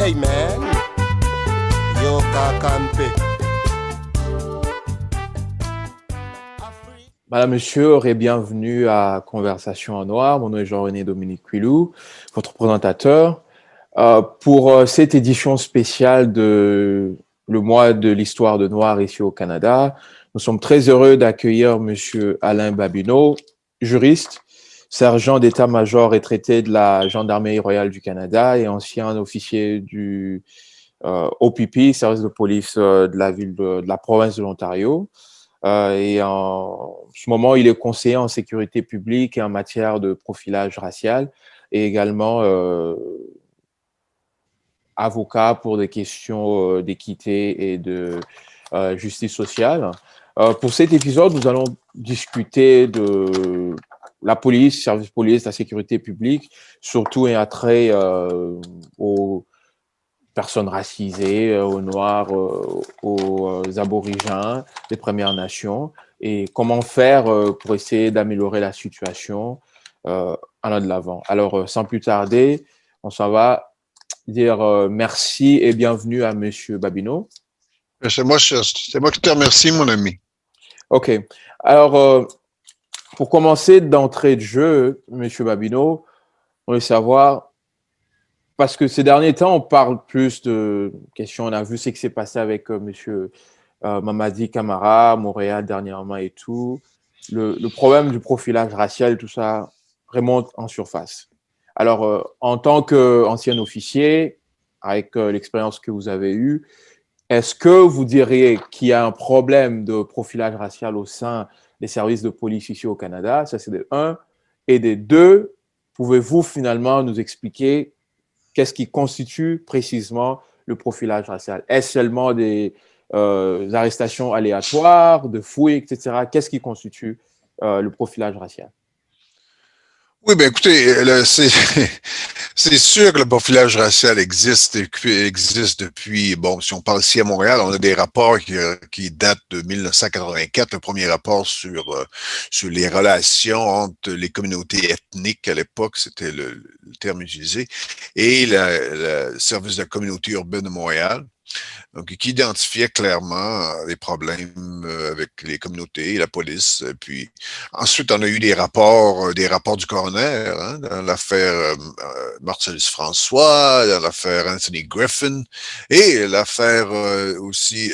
Hey man, yo kakampe. Madame, Monsieur, et bienvenue à Conversation en Noir. Mon nom est Jean-René Dominique Quilou, votre présentateur. Pour cette édition spéciale de le mois de l'histoire de Noir ici au Canada, nous sommes très heureux d'accueillir Monsieur Alain Babineau, juriste, sergent d'état-major retraité de la Gendarmerie royale du Canada et ancien officier du OPP, service de police de la ville de la province de l'Ontario. Et en ce moment, il est conseiller en sécurité publique et en matière de profilage racial et également avocat pour des questions d'équité et de justice sociale. Pour cet épisode, nous allons discuter de la police, service police, la sécurité publique, surtout et attrait aux personnes racisées, aux Noirs, aux aborigènes des Premières Nations, et comment faire pour essayer d'améliorer la situation allant de l'avant. Alors, sans plus tarder, on s'en va dire merci et bienvenue à Monsieur Babineau. C'est moi qui te remercie, mon ami. OK. Alors, pour commencer d'entrée de jeu, Monsieur Babineau, on veut savoir, parce que ces derniers temps, on parle plus de questions. On a vu ce qui s'est passé avec Monsieur Mamadi Camara, Montréal dernièrement et tout. Le problème du profilage racial, tout ça, remonte en surface. Alors, en tant qu'ancien officier, avec l'expérience que vous avez eue, est-ce que vous diriez qu'il y a un problème de profilage racial au sein des services de police ici au Canada? Ça, c'est de un. Et de deux, pouvez-vous finalement nous expliquer qu'est-ce qui constitue précisément le profilage racial? Est-ce seulement des arrestations aléatoires, de fouilles, etc.? Qu'est-ce qui constitue le profilage racial? Oui, ben écoutez, c'est sûr que le profilage racial existe depuis, bon, si on parle ici à Montréal, on a des rapports qui datent de 1984, le premier rapport sur les relations entre les communautés ethniques à l'époque, c'était le terme utilisé, et le service de la communauté urbaine de Montréal. Donc, qui identifiait clairement les problèmes avec les communautés et la police. Et puis, ensuite, on a eu des rapports du coroner, hein, dans l'affaire Marcellus François, dans l'affaire Anthony Griffin, et l'affaire aussi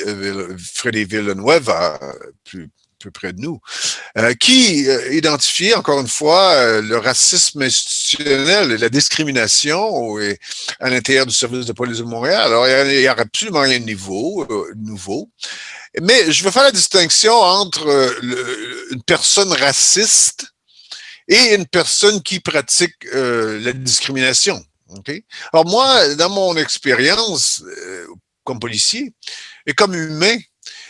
Freddy Villanueva, plus près de nous, qui identifiait encore une fois le racisme institutionnel et la discrimination à l'intérieur du service de police de Montréal. Alors, il n'y a absolument rien de nouveau. Mais je veux faire la distinction entre une personne raciste et une personne qui pratique la discrimination. Okay? Alors moi, dans mon expérience comme policier et comme humain,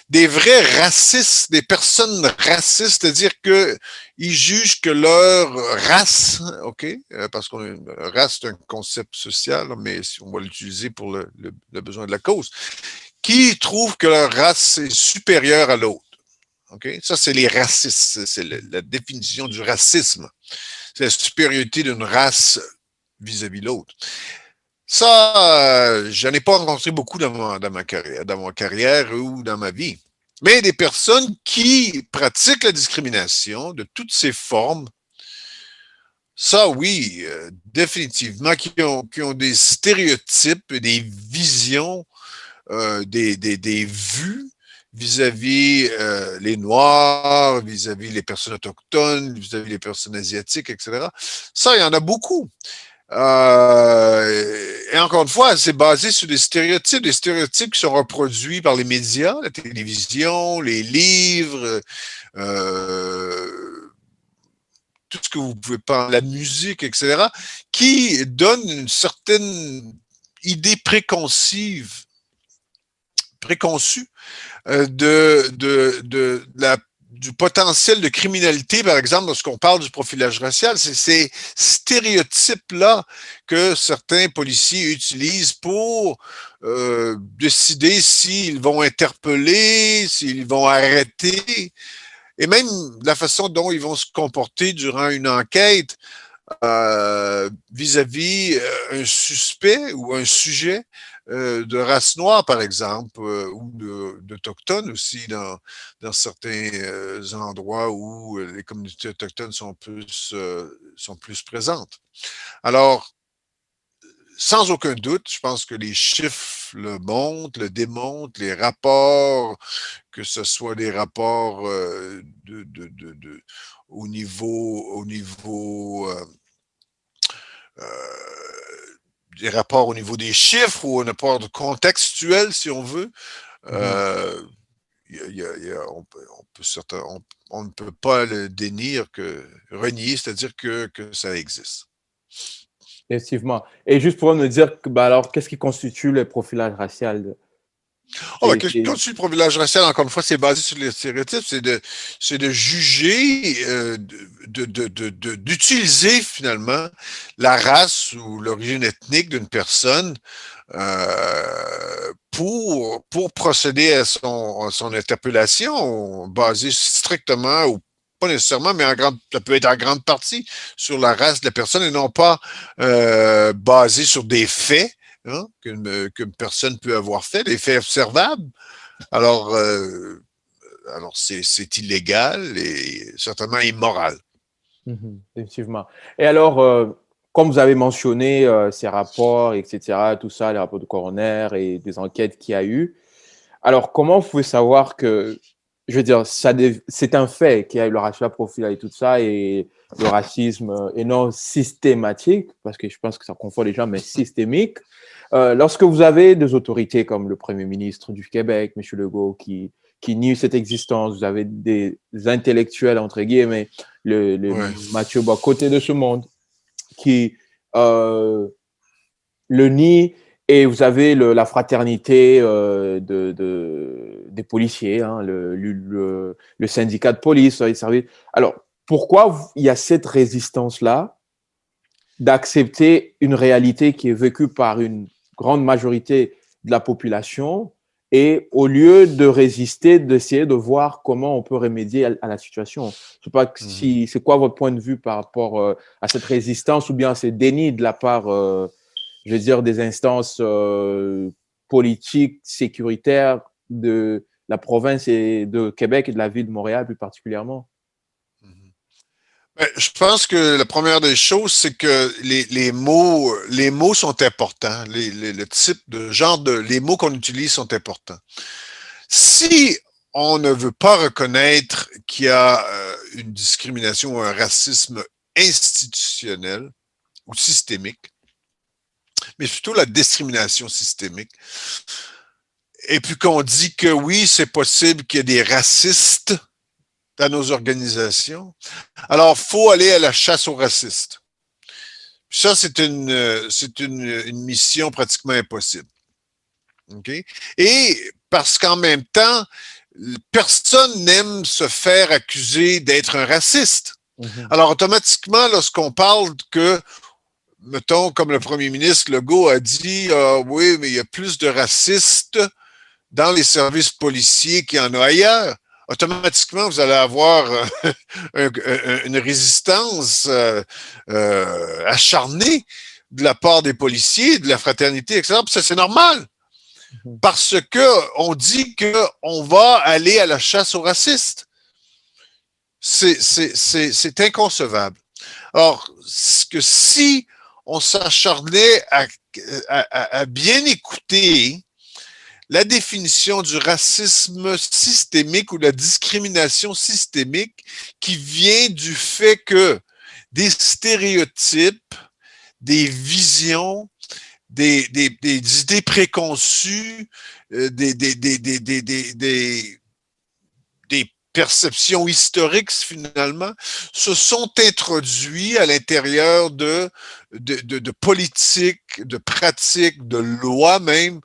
des vrais racistes, des personnes racistes, c'est-à-dire que ils jugent que leur race, OK, parce que race c'est un concept social, mais si on va l'utiliser pour le besoin de la cause, qui trouvent que leur race est supérieure à l'autre. OK? Ça, c'est les racistes. C'est la définition du racisme. C'est la supériorité d'une race vis-à-vis de l'autre. Ça, j'en ai pas rencontré beaucoup dans ma carrière ou dans ma vie. Mais des personnes qui pratiquent la discrimination de toutes ses formes, ça oui, définitivement, qui ont des stéréotypes, des visions, des vues vis-à-vis les Noirs, vis-à-vis les personnes autochtones, vis-à-vis les personnes asiatiques, etc. Ça, il y en a beaucoup. Et encore une fois, c'est basé sur des stéréotypes qui sont reproduits par les médias, la télévision, les livres, tout ce que vous pouvez parler, la musique, etc., qui donnent une certaine idée préconçue du potentiel de criminalité, par exemple, lorsqu'on parle du profilage racial, c'est ces stéréotypes-là que certains policiers utilisent pour décider s'ils vont interpeller, s'ils vont arrêter, et même la façon dont ils vont se comporter durant une enquête. vis-à-vis un suspect ou un sujet de race noire, par exemple, ou d'Autochtones aussi, dans certains endroits où les communautés autochtones sont plus présentes. Alors, sans aucun doute, je pense que les chiffres le montrent, le démontrent, les rapports, que ce soit des rapports au niveau des rapports au niveau des chiffres ou un rapport contextuel, si on veut. On ne peut pas le renier, c'est-à-dire que ça existe. Effectivement. Et juste pour me dire, alors, qu'est-ce qui constitue le profilage racial? Quand tu le profilage racial, encore une fois, c'est basé sur les stéréotypes, c'est de juger, d'utiliser finalement la race ou l'origine ethnique d'une personne pour procéder à son interpellation, basée strictement ou pas nécessairement, mais ça peut être en grande partie sur la race de la personne et non pas basé sur des faits. Hein, qu'une personne peut avoir fait, des faits observables. Alors c'est illégal et certainement immoral. Effectivement. Et alors, comme vous avez mentionné ces rapports, etc., tout ça, les rapports de coroner et des enquêtes qu'il y a eu, alors comment vous pouvez savoir que, je veux dire, c'est un fait qu'il y a eu le racial profil et tout ça, et le racisme, et non systématique, parce que je pense que ça confond les gens, mais systémique. Lorsque vous avez des autorités comme le Premier ministre du Québec, M. Legault, qui nie cette existence, vous avez des intellectuels, entre guillemets, Ouais. Mathieu Bocoté de ce monde, qui le nie, et vous avez la fraternité des policiers, hein, le syndicat de police, les services. Alors, pourquoi il y a cette résistance-là d'accepter une réalité qui est vécue par une grande majorité de la population, et au lieu de résister, d'essayer de voir comment on peut remédier à la situation? Je sais pas si c'est quoi votre point de vue par rapport à cette résistance ou bien à ce déni de la part, je veux dire, des instances politiques, sécuritaires de la province et de Québec et de la ville de Montréal plus particulièrement? Je pense que la première des choses, c'est que les mots sont importants. Le type de les mots qu'on utilise sont importants. Si on ne veut pas reconnaître qu'il y a une discrimination ou un racisme institutionnel ou systémique, mais plutôt la discrimination systémique, et puis qu'on dit que oui, c'est possible qu'il y ait des racistes dans nos organisations, alors il faut aller à la chasse aux racistes. Ça, c'est une mission pratiquement impossible. Okay? Et parce qu'en même temps, personne n'aime se faire accuser d'être un raciste. Alors, automatiquement, lorsqu'on parle que, mettons, comme le premier ministre Legault a dit, oui, mais il y a plus de racistes dans les services policiers qu'il y en a ailleurs, automatiquement, vous allez avoir une résistance acharnée de la part des policiers, de la fraternité, etc. Ça, c'est normal. Parce qu'on dit qu'on va aller à la chasse aux racistes. C'est inconcevable. Alors, que si on s'acharnait à bien écouter la définition du racisme systémique ou de la discrimination systémique qui vient du fait que des stéréotypes, des visions, des idées préconçues, des perceptions historiques finalement, se sont introduits à l'intérieur de politiques, de pratiques, de lois même,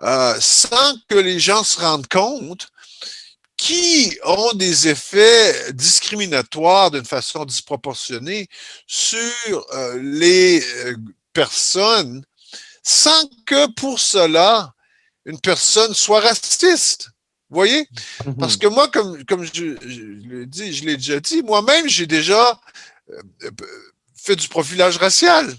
sans que les gens se rendent compte, qui ont des effets discriminatoires d'une façon disproportionnée sur les personnes, sans que pour cela, une personne soit raciste. Vous voyez? Parce que moi, comme je l'ai déjà dit, moi-même, j'ai déjà fait du profilage racial.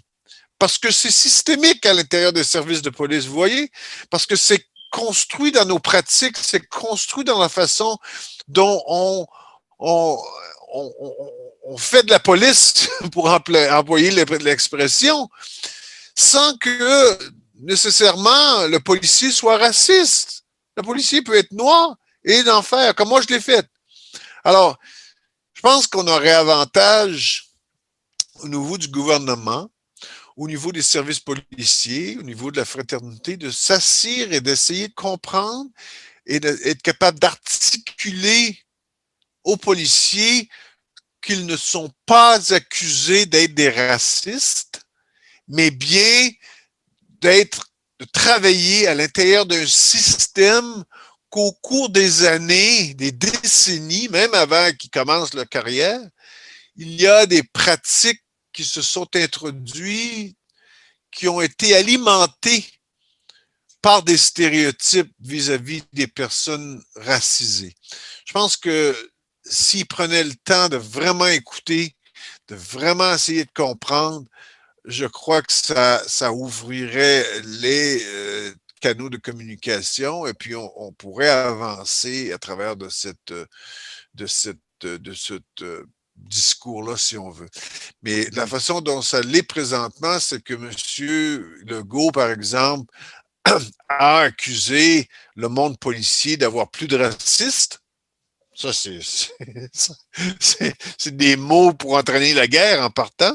Parce que c'est systémique à l'intérieur des services de police, vous voyez? Parce que c'est construit dans nos pratiques, c'est construit dans la façon dont on, on fait de la police, pour employer l'expression, sans que nécessairement le policier soit raciste. Le policier peut être noir et d'en faire, comme moi je l'ai fait. Alors, je pense qu'on aurait avantage au niveau du gouvernement, au niveau des services policiers, au niveau de la fraternité, de s'assire et d'essayer de comprendre et d'être capable d'articuler aux policiers qu'ils ne sont pas accusés d'être des racistes, mais bien de travailler à l'intérieur d'un système qu'au cours des années, des décennies, même avant qu'ils commencent leur carrière, il y a des pratiques qui se sont introduites, qui ont été alimentées par des stéréotypes vis-à-vis des personnes racisées. Je pense que s'ils prenaient le temps de vraiment écouter, de vraiment essayer de comprendre, je crois que ça ouvrirait les canaux de communication et puis on pourrait avancer à travers de ce discours-là, si on veut. Mais la façon dont ça l'est présentement, c'est que M. Legault, par exemple, a accusé le monde policier d'avoir plus de racistes. Ça, c'est des mots pour entraîner la guerre en partant,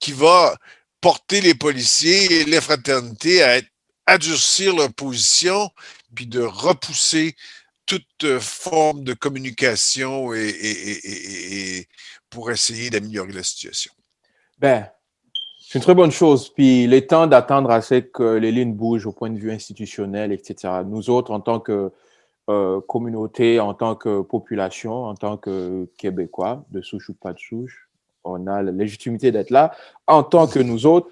qui va porter les policiers et les fraternités à durcir leur position, puis de repousser toute forme de communication et pour essayer d'améliorer la situation. Ben, c'est une très bonne chose. Puis il est temps d'attendre à ce que les lignes bougent au point de vue institutionnel, etc. Nous autres, en tant que communauté, en tant que population, en tant que Québécois, de souche ou pas de souche, on a la légitimité d'être là. En tant que nous autres,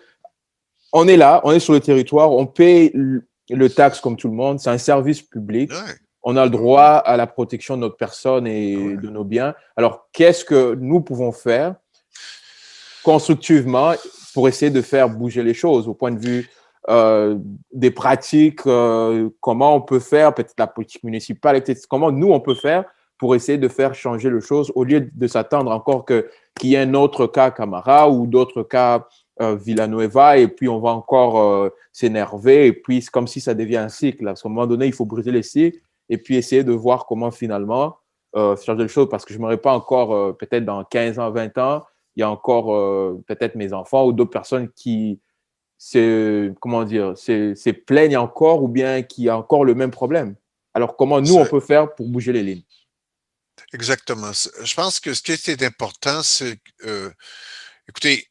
on est là, on est sur le territoire, on paye le taxe comme tout le monde, c'est un service public. Ouais. On a le droit à la protection de notre personne et de nos biens. Alors, qu'est-ce que nous pouvons faire constructivement pour essayer de faire bouger les choses au point de vue des pratiques, comment on peut faire, peut-être la politique municipale, etc. Comment nous, on peut faire pour essayer de faire changer les choses au lieu de s'attendre encore qu'il y ait un autre cas Camara ou d'autres cas Villanueva et puis on va encore s'énerver et puis c'est comme si ça devient un cycle. À un moment donné, il faut briser les cycles et puis essayer de voir comment finalement changer les choses parce que je ne m'aurais pas encore, peut-être dans 15 ans, 20 ans, il y a encore peut-être mes enfants ou d'autres personnes qui se plaignent encore ou bien qui a encore le même problème. Alors, comment nous, on peut faire pour bouger les lignes? Exactement. Je pense que ce qui est important, c'est écoutez,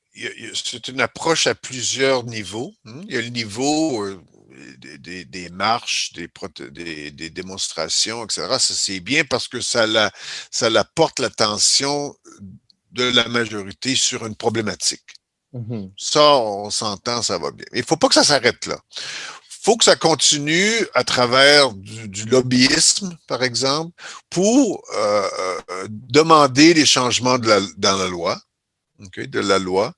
c'est une approche à plusieurs niveaux. Il y a le niveau des marches, des démonstrations, etc. Ça, c'est bien parce que ça porte l'attention de la majorité sur une problématique. Mm-hmm. Ça, on s'entend, ça va bien. Mais il ne faut pas que ça s'arrête là. Il faut que ça continue à travers du lobbyisme, par exemple, pour demander des changements dans la loi, okay, de la loi.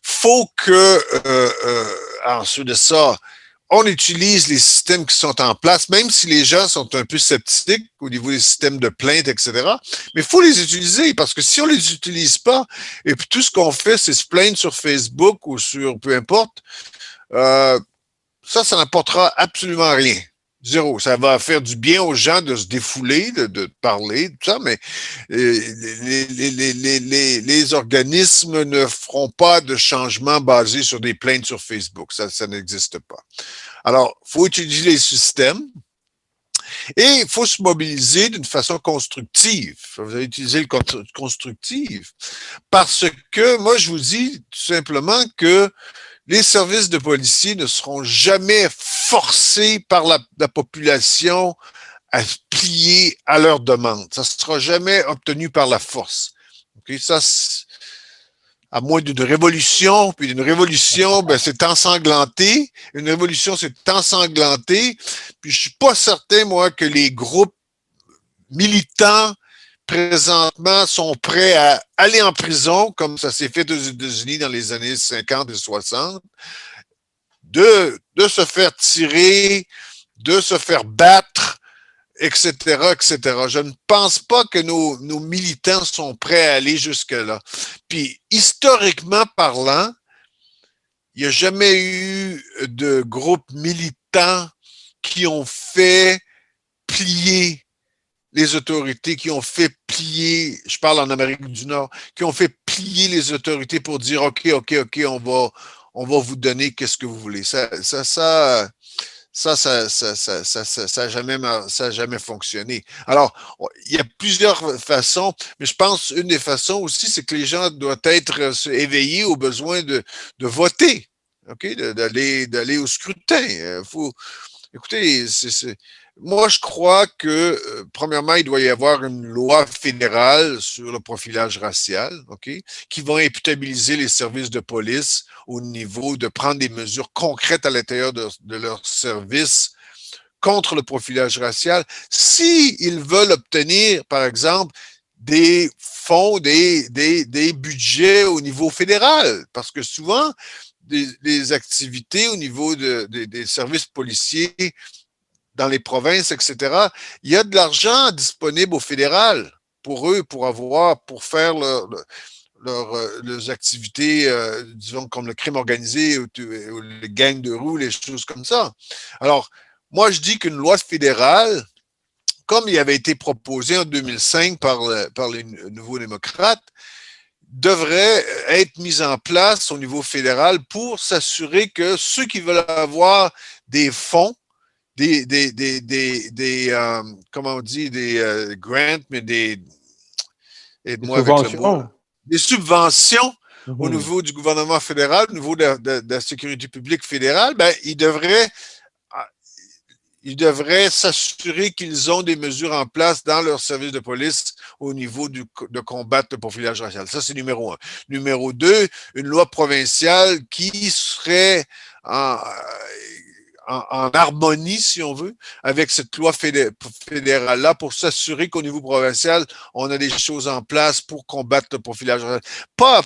Faut que, ensuite de ça, on utilise les systèmes qui sont en place, même si les gens sont un peu sceptiques au niveau des systèmes de plainte, etc. Mais il faut les utiliser parce que si on les utilise pas, et puis tout ce qu'on fait, c'est se plaindre sur Facebook ou sur peu importe, ça n'apportera absolument rien. Zéro. Ça va faire du bien aux gens de se défouler, de parler, tout ça, mais les organismes ne feront pas de changements basés sur des plaintes sur Facebook. Ça n'existe pas. Alors, il faut utiliser les systèmes et il faut se mobiliser d'une façon constructive. Vous allez utiliser le constructif parce que, moi, je vous dis tout simplement que les services de policiers ne seront jamais forcés par la population à se plier à leurs demandes. Ça ne sera jamais obtenu par la force. Okay? Ça, à moins d'une révolution, puis une révolution, ben, c'est ensanglanté. Une révolution, c'est ensanglanté. Puis je suis pas certain, moi, que les groupes militants présentement sont prêts à aller en prison, comme ça s'est fait aux États-Unis dans les années 50 et 60, de se faire tirer, de se faire battre, etc., etc. Je ne pense pas que nos militants sont prêts à aller jusque-là. Puis, historiquement parlant, il n'y a jamais eu de groupe militant qui ont fait plier les autorités, qui ont fait plier, je parle en Amérique du Nord, qui ont fait plier les autorités pour dire OK, on va vous donner qu'est-ce que vous voulez. Ça a jamais fonctionné. Alors, il y a plusieurs façons, mais je pense une des façons aussi, c'est que les gens doivent être éveillés au besoin de voter, OK, d'aller au scrutin. Écoutez, moi, je crois que, premièrement, il doit y avoir une loi fédérale sur le profilage racial, OK, qui va imputabiliser les services de police au niveau de prendre des mesures concrètes à l'intérieur de leurs services contre le profilage racial, s'ils veulent obtenir, par exemple, des fonds, des budgets au niveau fédéral, parce que souvent, des activités au niveau des services policiers dans les provinces, etc., il y a de l'argent disponible au fédéral pour eux, pour faire leurs activités, disons, comme le crime organisé ou les gangs de rue, les choses comme ça. Alors, moi, je dis qu'une loi fédérale, comme il avait été proposé en 2005 par les nouveaux démocrates, devrait être mise en place au niveau fédéral pour s'assurer que ceux qui veulent avoir des fonds, comment on dit, des grants, mais aide-moi avec le mot, des subventions au niveau du gouvernement fédéral, au niveau de la sécurité publique fédérale, ben, ils devraient s'assurer qu'ils ont des mesures en place dans leur service de police au niveau de combattre le profilage racial. Ça, c'est numéro un. Numéro deux, une loi provinciale qui serait en harmonie, si on veut, avec cette loi fédérale-là pour s'assurer qu'au niveau provincial, on a des choses en place pour combattre le profilage racial. Pas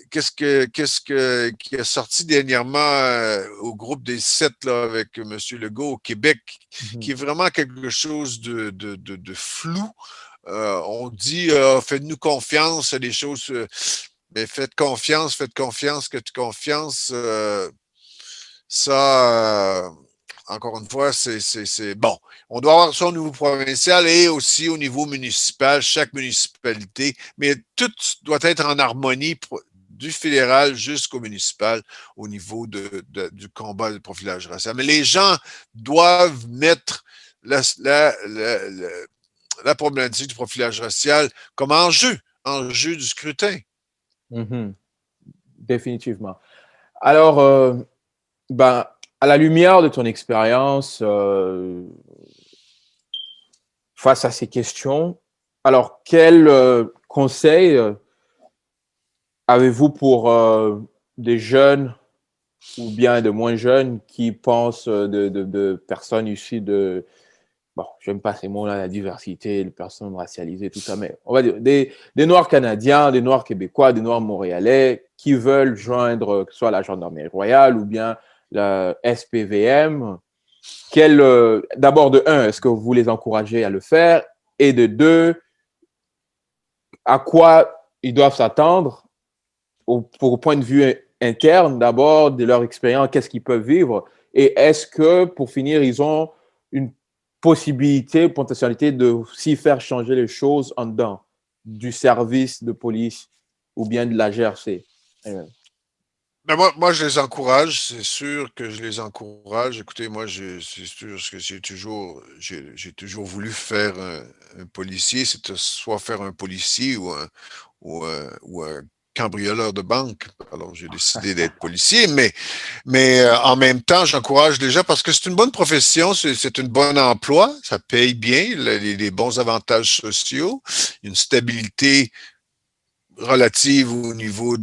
qui a sorti dernièrement au groupe des 7 là, avec M. Legault au Québec, qui est vraiment quelque chose de flou. On dit faites-nous confiance, des choses, mais faites confiance, que tu confiance. Encore une fois, c'est bon. On doit avoir ça au niveau provincial et aussi au niveau municipal, chaque municipalité, mais tout doit être en harmonie du fédéral jusqu'au municipal au niveau du combat du profilage racial. Mais les gens doivent mettre la problématique du profilage racial comme enjeu du scrutin. Définitivement. Alors, à la lumière de ton expérience face à ces questions, alors quel conseil avez-vous pour des jeunes ou bien de moins jeunes qui pensent de personnes issues de, bon, j'aime pas ces mots-là, la diversité, les personnes racialisées, tout ça, mais on va dire des Noirs canadiens, des Noirs québécois, des Noirs montréalais qui veulent joindre que ce soit la Gendarmerie royale ou bien la SPVM. D'abord, de un, est-ce que vous les encouragez à le faire? Et de deux, à quoi ils doivent s'attendre pour point de vue interne, d'abord, de leur expérience, qu'est-ce qu'ils peuvent vivre? Et est-ce que, pour finir, ils ont une possibilité, potentialité de s'y faire changer les choses en dedans du service de police ou bien de la GRC? Ben moi, je les encourage, c'est sûr que je les encourage. Écoutez, moi, c'est sûr que j'ai toujours voulu faire un policier, c'est soit faire un policier ou un cambrioleur de banque. Alors, j'ai décidé d'être policier, mais en même temps, j'encourage les gens parce que c'est une bonne profession, c'est un bon emploi, ça paye bien, les bons avantages sociaux, une stabilité relative au niveau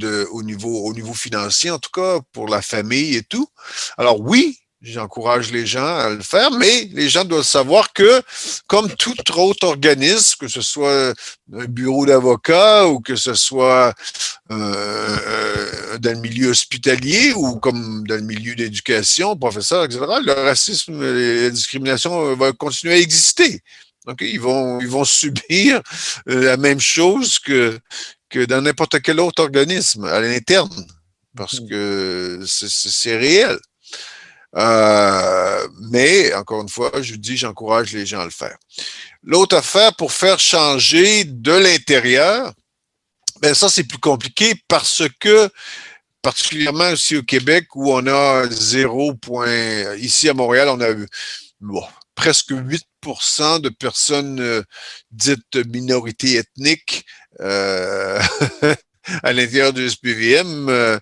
financier, en tout cas, pour la famille et tout. Alors oui, J'encourage les gens à le faire, mais les gens doivent savoir que, comme tout autre organisme, que ce soit un bureau d'avocat ou que ce soit dans le milieu hospitalier ou comme dans le milieu d'éducation, professeur, etc., le racisme et la discrimination va continuer à exister. Donc, ils vont subir la même chose que dans n'importe quel autre organisme à l'interne, parce que c'est réel. Mais, encore une fois, je dis, j'encourage les gens à le faire. L'autre affaire, pour faire changer de l'intérieur, ben ça, c'est plus compliqué parce que, particulièrement aussi au Québec, où on a 0 point, ici à Montréal, on a presque 8% de personnes dites minorités ethniques à l'intérieur du SPVM, la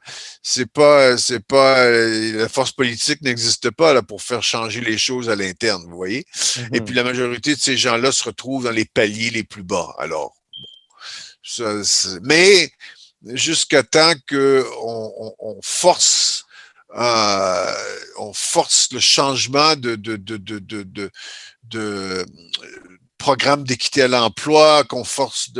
force politique n'existe pas là pour faire changer les choses à l'interne, vous voyez. Et puis la majorité de ces gens-là se retrouvent dans les paliers les plus bas. Alors, mais jusqu'à temps que on force le changement de programme d'équité à l'emploi, qu'on force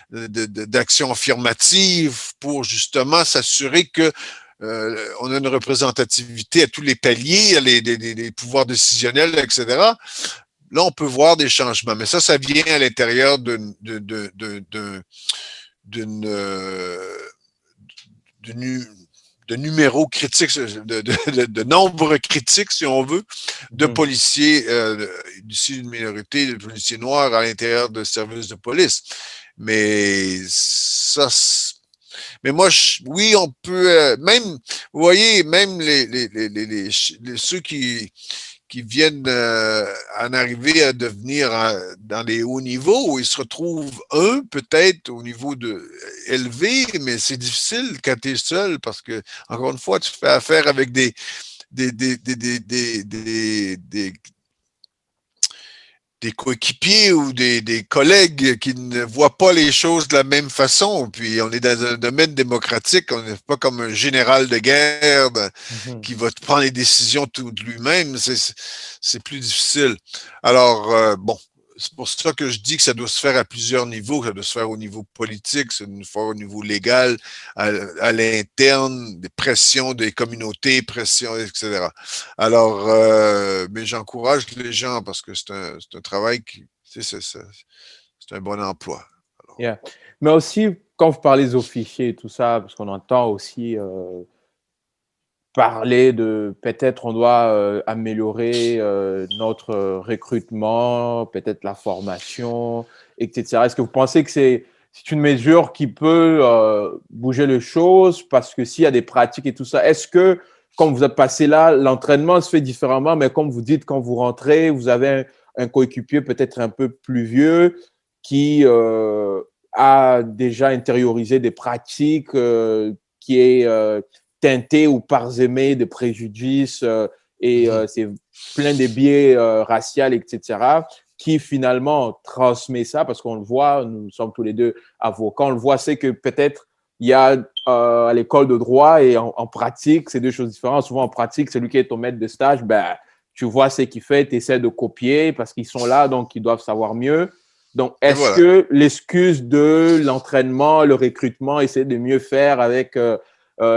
d'action affirmative pour justement s'assurer que on a une représentativité à tous les paliers, les pouvoirs décisionnels, etc. Là, on peut voir des changements, mais ça vient à l'intérieur d'une de numéros critiques, de nombre critique, si on veut, de policiers d'ici une minorité de policiers noirs à l'intérieur de services de police. Mais ça, mais moi, oui, on peut, même, vous voyez, même ceux qui viennent en arriver à devenir dans les hauts niveaux, où ils se retrouvent peut-être au niveau élevé, mais c'est difficile quand tu es seul parce que, encore une fois, tu fais affaire avec des coéquipiers ou des collègues qui ne voient pas les choses de la même façon. Puis on est dans un domaine démocratique, on n'est pas comme un général de guerre qui va prendre les décisions tout de lui-même. C'est plus difficile. Alors, bon, c'est pour ça que je dis que ça doit se faire à plusieurs niveaux. Ça doit se faire au niveau politique, ça doit se faire au niveau légal, à l'interne, des pressions des communautés, pressions, etc. Alors, mais j'encourage les gens parce que c'est un travail qui, c'est un bon emploi. Alors, yeah. Mais aussi, quand vous parlez des officiers et tout ça, parce qu'on entend aussi parler de peut-être on doit améliorer notre recrutement, peut-être la formation, etc. Est-ce que vous pensez que c'est une mesure qui peut bouger les choses parce que s'il y a des pratiques et tout ça, est-ce que quand vous êtes passé là, l'entraînement se fait différemment, mais comme vous dites, quand vous rentrez, vous avez un coéquipier peut-être un peu plus vieux qui a déjà intériorisé des pratiques qui est teinté ou parsemé de préjudices et c'est plein de biais raciaux, etc., qui finalement transmet ça, parce qu'on le voit, nous sommes tous les deux avocats, on le voit, c'est que peut-être il y a à l'école de droit et en pratique, c'est deux choses différentes. Souvent en pratique, celui qui est ton maître de stage, ben, tu vois ce qu'il fait, tu essaies de copier parce qu'ils sont là, donc ils doivent savoir mieux. Donc, est-ce que l'excuse de l'entraînement, le recrutement, essayer de mieux faire avec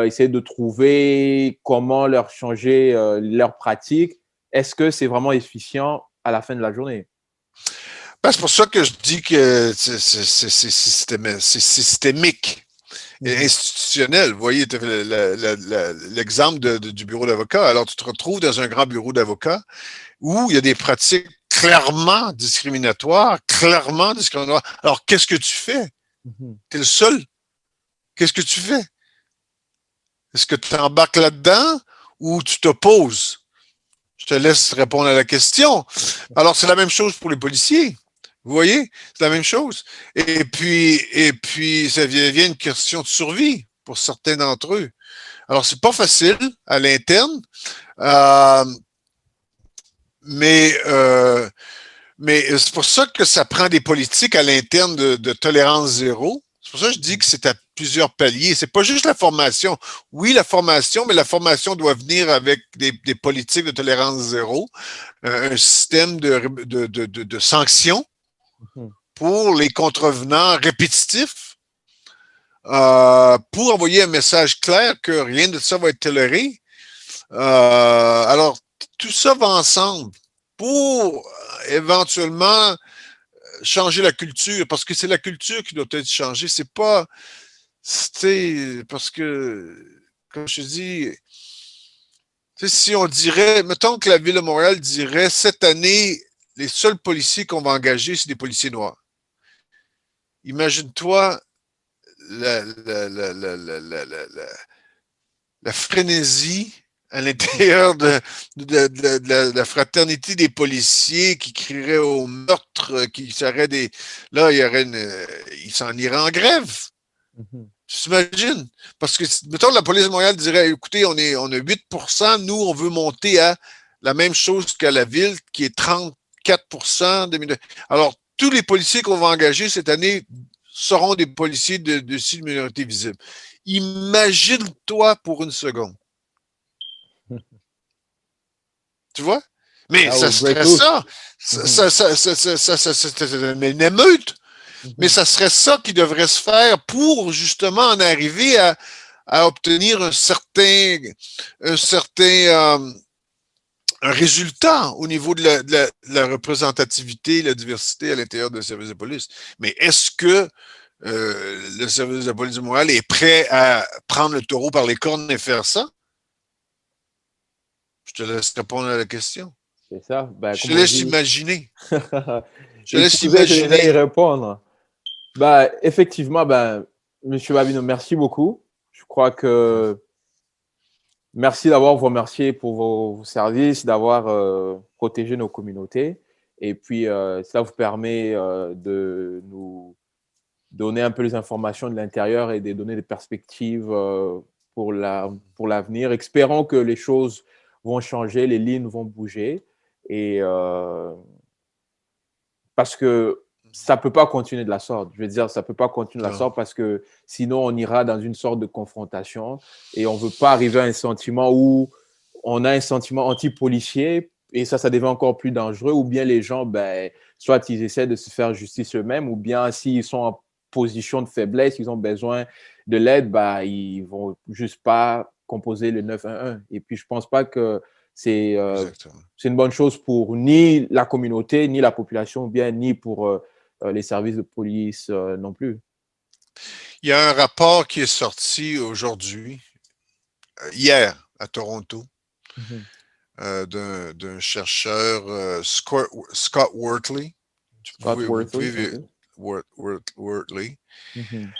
essayer de trouver comment leur changer leur pratique, est-ce que c'est vraiment efficient à la fin de la journée? Ben, c'est pour ça que je dis que c'est systémique et institutionnel. Vous voyez, tu as l'exemple du bureau d'avocat. Alors, tu te retrouves dans un grand bureau d'avocat où il y a des pratiques clairement discriminatoires. Alors, qu'est-ce que tu fais? Tu es le seul. Qu'est-ce que tu fais? Est-ce que tu embarques là-dedans ou tu t'opposes? Je te laisse répondre à la question. Alors, c'est la même chose pour les policiers. Vous voyez? C'est la même chose. Et puis, ça devient une question de survie pour certains d'entre eux. Alors, c'est pas facile à l'interne, mais c'est pour ça que ça prend des politiques à l'interne de tolérance zéro. C'est pour ça que je dis que c'est à plusieurs paliers. C'est pas juste la formation. Oui, la formation, mais la formation doit venir avec des politiques de tolérance zéro, un système de sanctions Mhm. pour les contrevenants répétitifs, pour envoyer un message clair que rien de ça va être toléré. Alors, tout ça va ensemble pour éventuellement changer la culture, parce que c'est la culture qui doit être changée. C'est pas, parce que, comme je te dis, si on dirait, mettons que la Ville de Montréal dirait, cette année, les seuls policiers qu'on va engager, c'est des policiers noirs. Imagine-toi la frénésie à l'intérieur de la fraternité des policiers qui crieraient au meurtre, qui seraient des... Là, il y aurait ils s'en iraient en grève. Mhm. Tu t'imagines? Parce que, mettons, la police de Montréal dirait, écoutez, on a 8%, nous, on veut monter à la même chose qu'à la ville, qui est 34% de minorités. Alors, tous les policiers qu'on va engager cette année seront des policiers de six minorités visibles. Imagine-toi pour une seconde. Tu vois? Mais Ah, ça au break serait loose. ça. Mhm. C'est une émeute. Mais Mhm. ça serait ça qui devrait se faire pour justement en arriver à obtenir un certain un résultat au niveau de la représentativité, la diversité à l'intérieur du service de police. Mais est-ce que le service de police de Montréal est prêt à prendre le taureau par les cornes et faire ça? Je te laisse répondre à la question. C'est ça. Ben, Je te comme on laisse dit, imaginer. Je te il laisse posait, je vais y imaginer. répondre. Bah, effectivement, ben, Monsieur Babino, merci beaucoup. Je crois que merci d'avoir vous remercié pour vos services, d'avoir protégé nos communautés. Et puis, ça vous permet de nous donner un peu les informations de l'intérieur et de donner des perspectives pour l'avenir. Espérons que les choses vont changer, les lignes vont bouger. Et parce que ça ne peut pas continuer de la sorte. Je veux dire, ça ne peut pas continuer de la Non. sorte parce que sinon, on ira dans une sorte de confrontation et on ne veut pas arriver à un sentiment où on a un sentiment anti-policier et ça devient encore plus dangereux ou bien les gens, ben, soit ils essaient de se faire justice eux-mêmes ou bien s'ils sont en position de faiblesse, ils ont besoin de l'aide, ben, ils ne vont juste pas composer le 911. Et puis, je ne pense pas que c'est Exactement. c'est une bonne chose pour ni la communauté, ni la population, ou bien ni pour les services de police non plus. Il y a un rapport qui est sorti aujourd'hui, hier, à Toronto, Mhm. d'un chercheur, Scott Wortley. Scott Vous Worthley, pouvez, OK. Wortley, Mhm.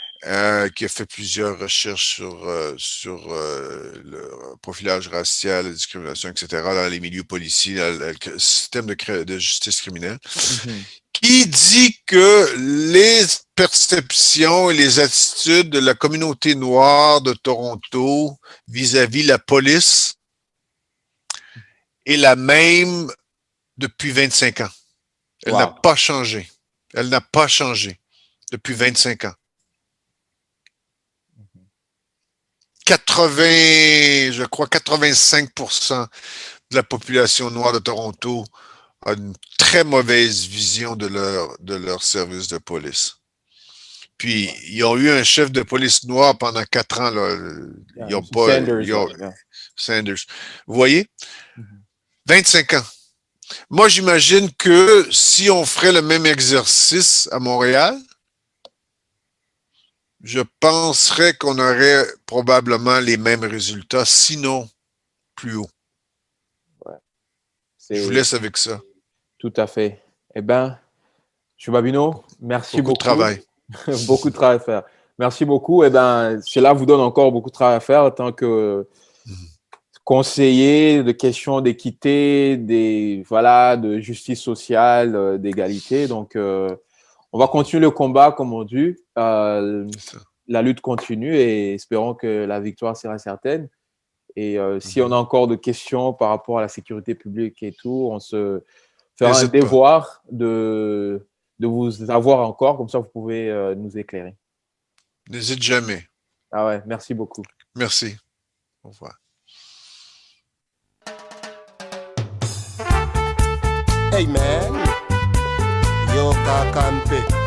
qui a fait plusieurs recherches sur le profilage racial, la discrimination, etc., dans les milieux policiers, dans le système de justice criminelle, Mhm. qui dit que les perceptions et les attitudes de la communauté noire de Toronto vis-à-vis la police est la même depuis 25 ans. Elle n'a Wow. pas changé. Elle n'a pas changé depuis 25 ans. 80, je crois 85% de la population noire de Toronto a une très mauvaise vision de leur service de police. Puis, Ouais. ils ont eu un chef de police noir pendant 4 ans. Là. Yeah, Ils ont Monsieur pas. Sanders, là. Yeah. Sanders. Vous voyez? Mhm. 25 ans. Moi, j'imagine que si on ferait le même exercice à Montréal, je penserais qu'on aurait probablement les mêmes résultats, sinon plus haut. Ouais. Je vous C'est laisse avec ça. tout à fait. Eh bien, M. Babino, merci Beaucoup de beaucoup. travail. Beaucoup de travail à faire. Merci beaucoup. Eh bien, cela vous donne encore beaucoup de travail à faire en tant que conseiller de questions d'équité, voilà, de justice sociale, d'égalité. Donc, on va continuer le combat, comme on dit. C'est ça. La lutte continue et espérons que la victoire sera certaine. Et si on a Mhm. encore de questions par rapport à la sécurité publique et tout, on se fera un N'hésite pas. devoir de vous avoir encore, comme ça vous pouvez nous éclairer. N'hésite jamais. Ah ouais, merci beaucoup. Merci. Au revoir. Hey man, Yo Kakampe.